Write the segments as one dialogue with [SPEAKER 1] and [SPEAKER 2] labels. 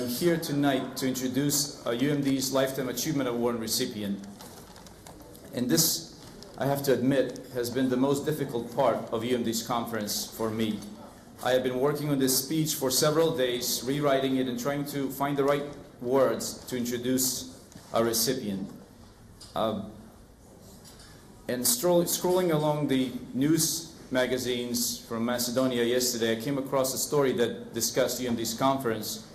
[SPEAKER 1] I'm here tonight to introduce UMD's Lifetime Achievement Award recipient. And this, I have to admit, has been the most difficult part of UMD's conference for me. I have been working on this speech for several days, rewriting it and trying to find the right words to introduce our recipient. And scrolling along the news magazines from Macedonia yesterday, I came across a story that discussed UMD's conference,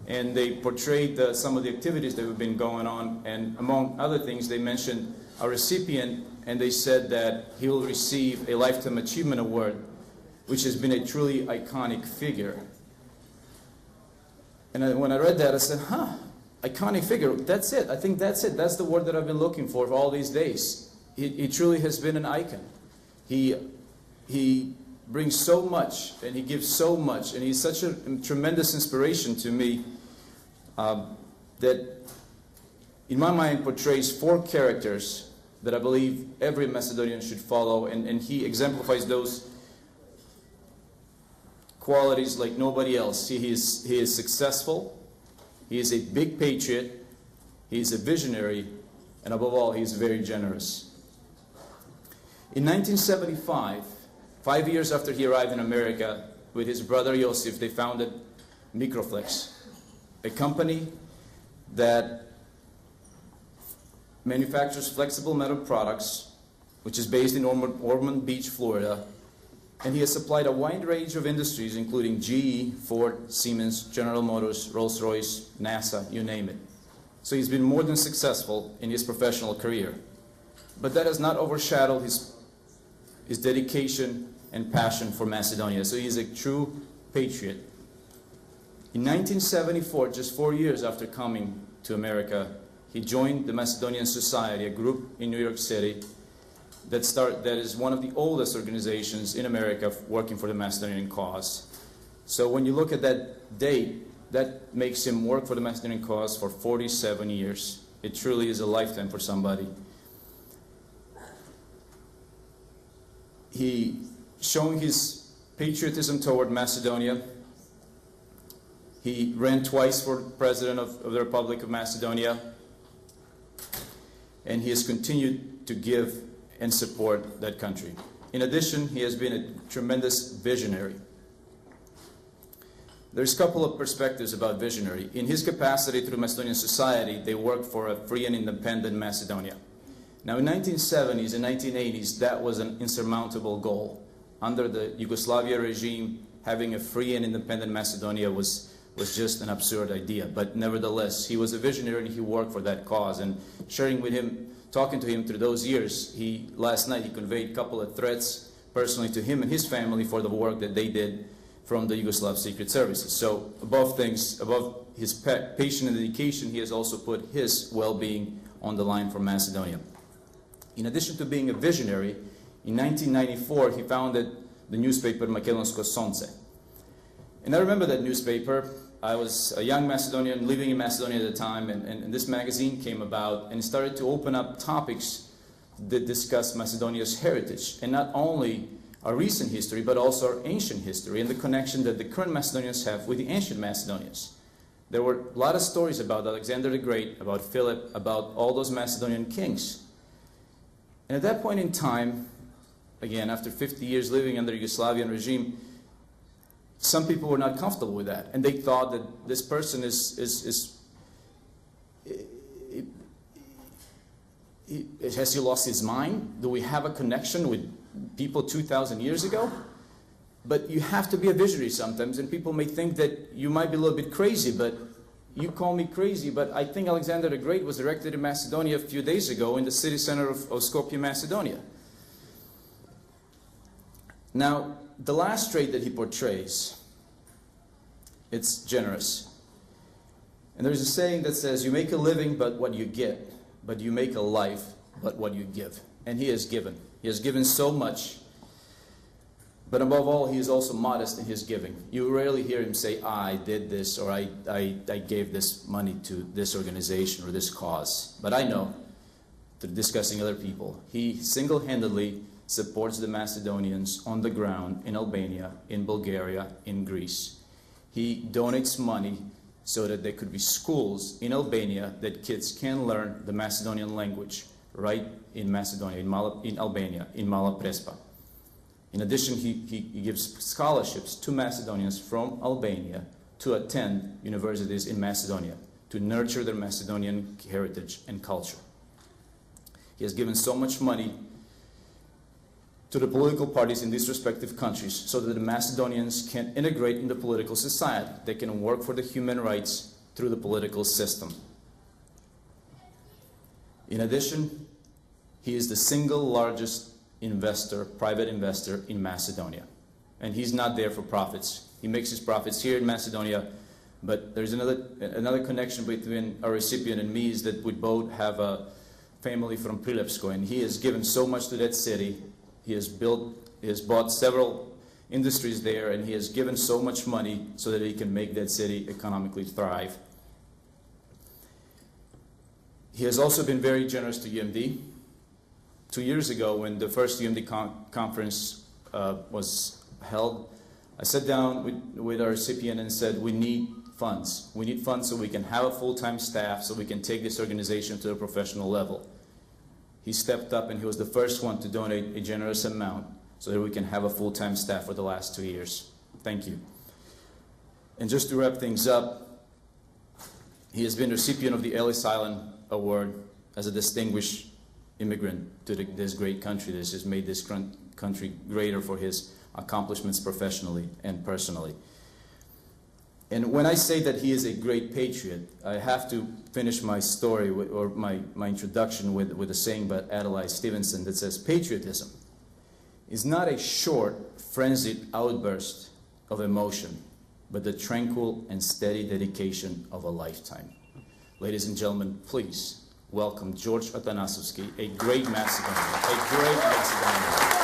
[SPEAKER 1] and they portrayed some of the activities that have been going on, and among other things, they mentioned a recipient, and they said that he will receive a Lifetime Achievement Award, which has been a truly iconic figure. And when I read that, I said, iconic figure, that's it. I think that's it. That's the word that I've been looking for all these days. He truly has been an icon. He brings so much, and he gives so much, and he's such a tremendous inspiration to me that, in my mind, portrays four characters that I believe every Macedonian should follow, and he exemplifies those qualities like nobody else. He is successful, he is a big patriot, he is a visionary, and above all, he is very generous. In 1975, 5 years after he arrived in America, with his brother Josif, they founded Microflex, a company that manufactures flexible metal products, which is based in Ormond Beach, Florida. And he has supplied a wide range of industries, including GE, Ford, Siemens, General Motors, Rolls-Royce, NASA, you name it. So he's been more than successful in his professional career. But that has not overshadowed his dedication and passion for Macedonia. So he's a true patriot. In 1974, just 4 years after coming to America, he joined the Macedonian Society, a group in New York City that is one of the oldest organizations in America working for the Macedonian cause. So when you look at that date, that makes him work for the Macedonian cause for 47 years. It truly is a lifetime for somebody. He, showing his patriotism toward Macedonia, he ran twice for president of the Republic of Macedonia, and he has continued to give and support that country. In addition, he has been a tremendous visionary. There's a couple of perspectives about visionary. In his capacity through Macedonian society, they worked for a free and independent Macedonia. Now, in 1970s and 1980s, that was an insurmountable goal. Under the Yugoslavia regime, having a free and independent Macedonia was just an absurd idea. But nevertheless, he was a visionary and he worked for that cause. And sharing with him, talking to him through those years, last night he conveyed a couple of threats personally to him and his family for the work that they did from the Yugoslav Secret Services. So above things, above his passion and dedication, he has also put his well-being on the line for Macedonia. In addition to being a visionary, in 1994 he founded the newspaper Makedonsko Sonce. And I remember that newspaper. I was a young Macedonian living in Macedonia at the time, and this magazine came about and started to open up topics that discuss Macedonia's heritage, and not only our recent history, but also our ancient history and the connection that the current Macedonians have with the ancient Macedonians. There were a lot of stories about Alexander the Great, about Philip, about all those Macedonian kings. And at that point in time, again, after 50 years living under the Yugoslavian regime, some people were not comfortable with that, and they thought that this person has he lost his mind? Do we have a connection with people 2,000 years ago? But you have to be a visionary sometimes, and people may think that you might be a little bit crazy, but you call me crazy, but I think Alexander the Great was erected in Macedonia a few days ago in the city center of Skopje, Macedonia. Now, the last trait that he portrays, it's generous. And there's a saying that says, you make a living but what you get, but you make a life but what you give. And he has given. He has given so much. But above all, he is also modest in his giving. You rarely hear him say, I did this, or I gave this money to this organization or this cause. But I know, through discussing other people, he single-handedly supports the Macedonians on the ground in Albania, in Bulgaria, in Greece. He donates money so that there could be schools in Albania that kids can learn the Macedonian language right in Macedonia, in Albania, in Mala Prespa. In addition, he gives scholarships to Macedonians from Albania to attend universities in Macedonia, to nurture their Macedonian heritage and culture. He has given so much money to the political parties in these respective countries so that the Macedonians can integrate in the political society. They can work for the human rights through the political system. In addition, he is the single largest investor, private investor in Macedonia. And he's not there for profits. He makes his profits here in Macedonia, but there's another connection between our recipient and me is that we both have a family from Prilepsko, and he has given so much to that city. He has bought several industries there, and he has given so much money so that he can make that city economically thrive. He has also been very generous to UMD. 2 years ago, when the first UMD conference was held, I sat down with our recipient and said, we need funds. We need funds so we can have a full-time staff, so we can take this organization to a professional level. He stepped up and he was the first one to donate a generous amount so that we can have a full-time staff for the last 2 years. Thank you. And just to wrap things up, he has been recipient of the Ellis Island Award as a distinguished immigrant to this great country that has made this country greater for his accomplishments professionally and personally. And when I say that he is a great patriot, I have to finish my story or my introduction with a saying by Adlai Stevenson that says, patriotism is not a short, frenzied outburst of emotion, but the tranquil and steady dedication of a lifetime. Ladies and gentlemen, please welcome George Atanasoski, a great Macedonian, a great Macedonian.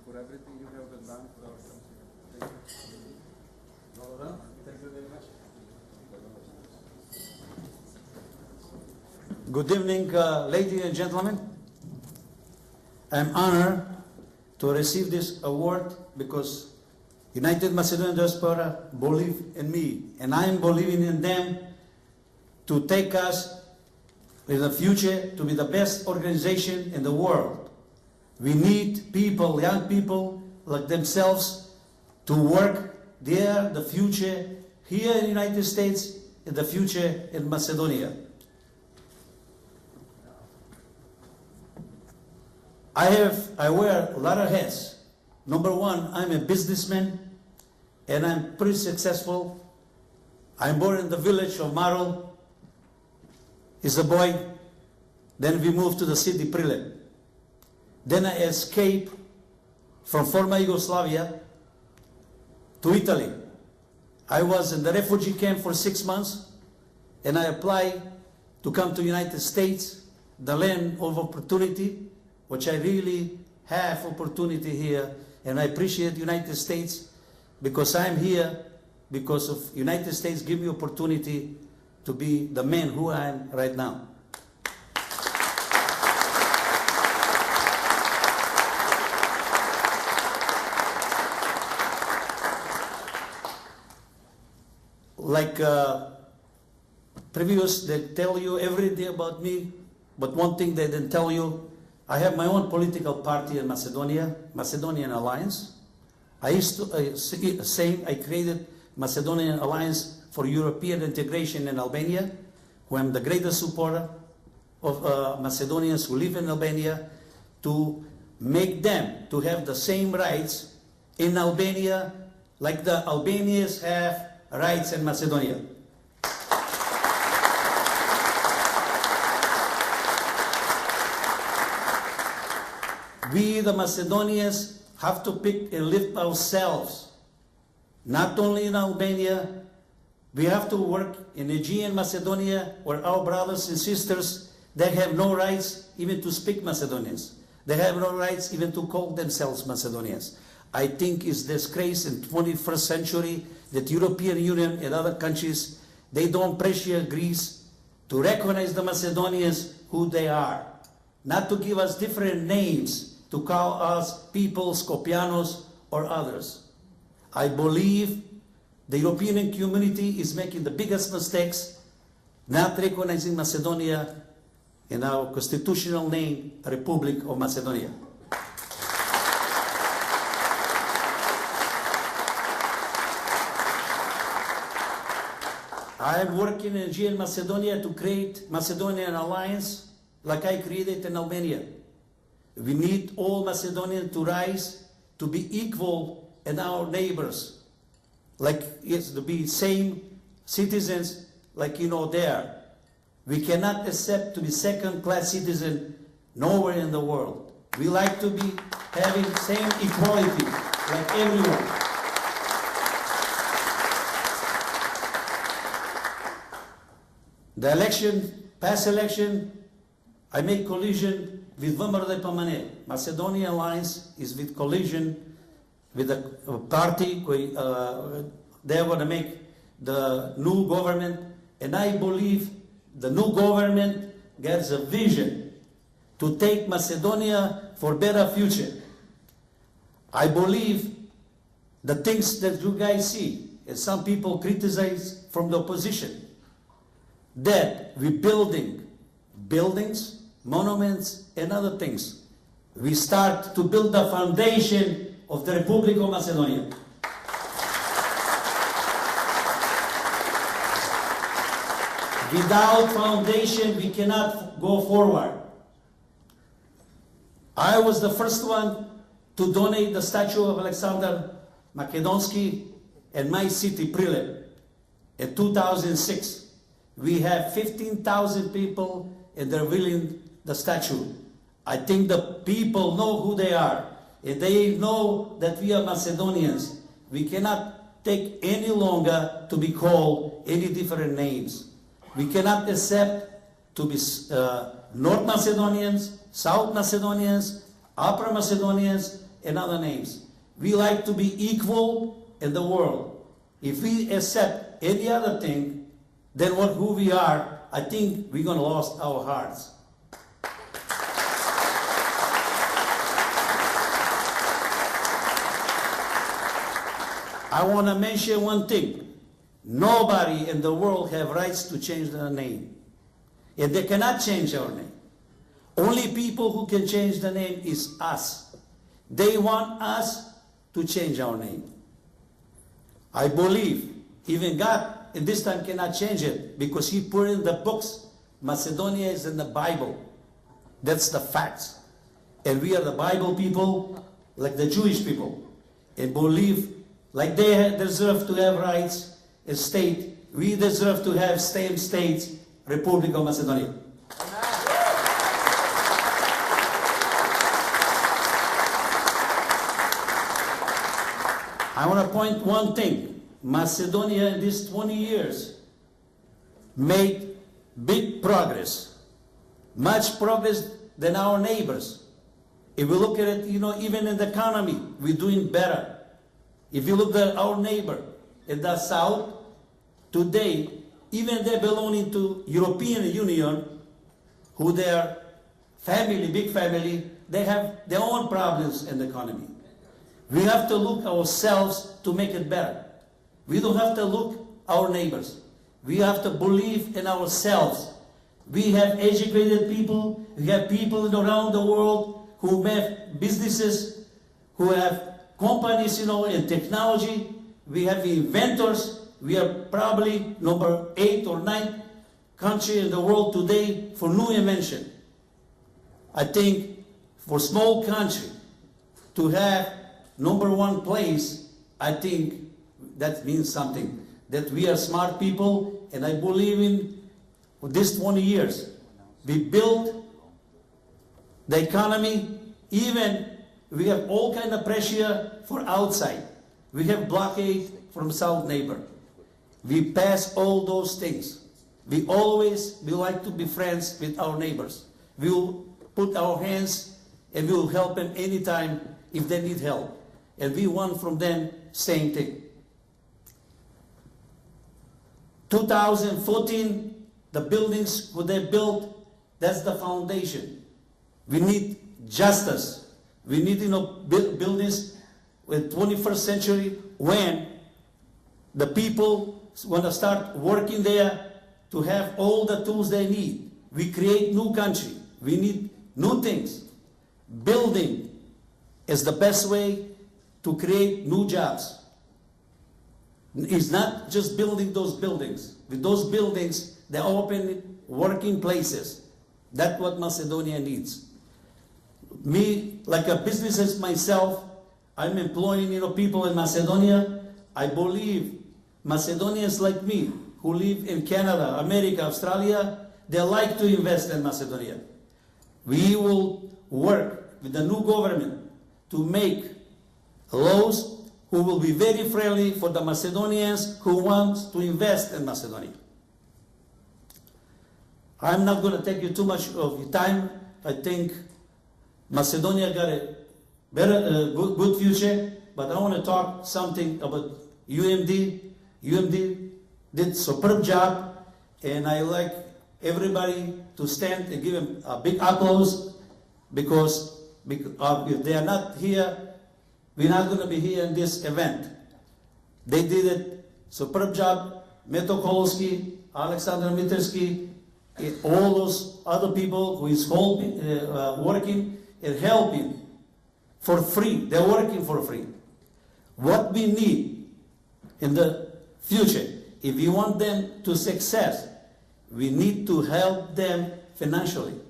[SPEAKER 2] For everything you have done for our country. Thank you.
[SPEAKER 1] Well done. Thank you very much.
[SPEAKER 3] Good evening, ladies and gentlemen. I'm honored to receive this award because United Macedonian Diaspora believe in me, and I'm believing in them to take us in the future to be the best organization in the world. We need people, young people like themselves, to work there, the future here in the United States, in the future in Macedonia. I wear a lot of hats. Number one, I'm a businessman, and I'm pretty successful. I'm born in the village of Marl. He's a boy. Then we moved to the city Prilep. Then I escaped from former Yugoslavia to Italy. I was in the refugee camp for 6 months, and I applied to come to the United States, the land of opportunity, which I really have opportunity here, and I appreciate the United States because I'm here because of United States give me opportunity to be the man who I am right now. Like previous, they tell you every day about me, but one thing they didn't tell you, I have my own political party in Macedonia, Macedonian Alliance. I used to say I created Macedonian Alliance for European Integration in Albania, who I'm the greatest supporter of Macedonians who live in Albania, to make them to have the same rights in Albania like the Albanians have rights in Macedonia. We, the Macedonians, have to pick and lift ourselves. Not only in Albania, we have to work in Aegean Macedonia, where our brothers and sisters, they have no rights even to speak Macedonians. They have no rights even to call themselves Macedonians. I think it's disgrace in 21st century that European Union and other countries, they don't appreciate Greece to recognize the Macedonians who they are. Not to give us different names, to call us people, Skopjanos or others. I believe the European community is making the biggest mistakes not recognizing Macedonia in our constitutional name, Republic of Macedonia. I am working in Aegean Macedonia to create Macedonian Alliance like I created in Albania. We need all Macedonians to rise to be equal in our neighbors, like yes, to be same citizens like there. We cannot accept to be second-class citizen nowhere in the world. We like to be having same equality like everyone. The election, past election, I made collision with VMRD Pamane. Macedonian Alliance is with collision with a party. They want to make the new government, and I believe the new government gets a vision to take Macedonia for better future. I believe the things that you guys see, and some people criticize from the opposition, that we're building buildings, monuments, and other things. We start to build the foundation of the Republic of Macedonia. Without foundation, we cannot go forward. I was the first one to donate the statue of Alexander Makedonski in my city, Prilep, in 2006. We have 15,000 people and they're willing the statue. I think the people know who they are. And they know that we are Macedonians. We cannot take any longer to be called any different names. We cannot accept to be North Macedonians, South Macedonians, Upper Macedonians, and other names. We like to be equal in the world. If we accept any other thing than who we are, I think we're going to lose our hearts. I want to mention one thing. Nobody in the world have rights to change their name. And they cannot change our name. Only people who can change the name is us. They want us to change our name. I believe even God in this time cannot change it because He put in the books. Macedonia is in the Bible. That's the facts. And we are the Bible people like the Jewish people. And believe like they deserve to have rights and state, we deserve to have same states, Republic of Macedonia. I want to point one thing. Macedonia in these 20 years made big progress, much progress than our neighbors. If we look at it, even in the economy, we're doing better. If you look at our neighbor in the south, today, even they belonging to European Union, who they are family, big family, they have their own problems in the economy. We have to look ourselves to make it better. We don't have to look our neighbors. We have to believe in ourselves. We have educated people. We have people around the world who have businesses, who have companies, in technology. We have inventors. We are probably number 8 or 9 country in the world today for new invention. I think for small country to have number 1 place, I think that means something. That we are smart people, and I believe in this 20 years. We build the economy, even we have all kind of pressure for outside. We have blockade from south neighbor. We pass all those things. We like to be friends with our neighbors. We will put our hands and we will help them anytime if they need help. And we want from them same thing. 2014, the buildings what they built, that's the foundation. We need justice. We need buildings with 21st century when the people want to start working there to have all the tools they need. We create new country. We need new things. Building is the best way to create new jobs. It's not just building those buildings. With those buildings, they open working places. That's what Macedonia needs. Me, like a business myself, I'm employing people in Macedonia. I believe Macedonians like me who live in Canada, America, Australia, they like to invest in Macedonia. We will work with the new government to make laws who will be very friendly for the Macedonians who want to invest in Macedonia. I'm not going to take you too much of your time. I think Macedonia got a better, good future, but I want to talk something about UMD. UMD did superb job, and I like everybody to stand and give them a big applause because if they are not here, we're not going to be here in this event. They did it, superb job. Meto Kolski, Alexander Mitersky, all those other people who is working and helping for free. They're working for free. What we need in the future, if we want them to success, we need to help them financially.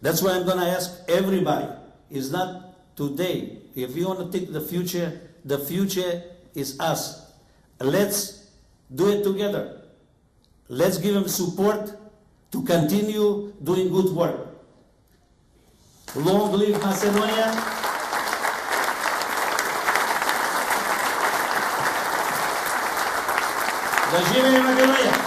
[SPEAKER 3] That's why I'm going to ask everybody. It's not today. If you want to take the future is us. Let's do it together. Let's give them support to continue doing good work. Long live Macedonia. Da živi Macedonia.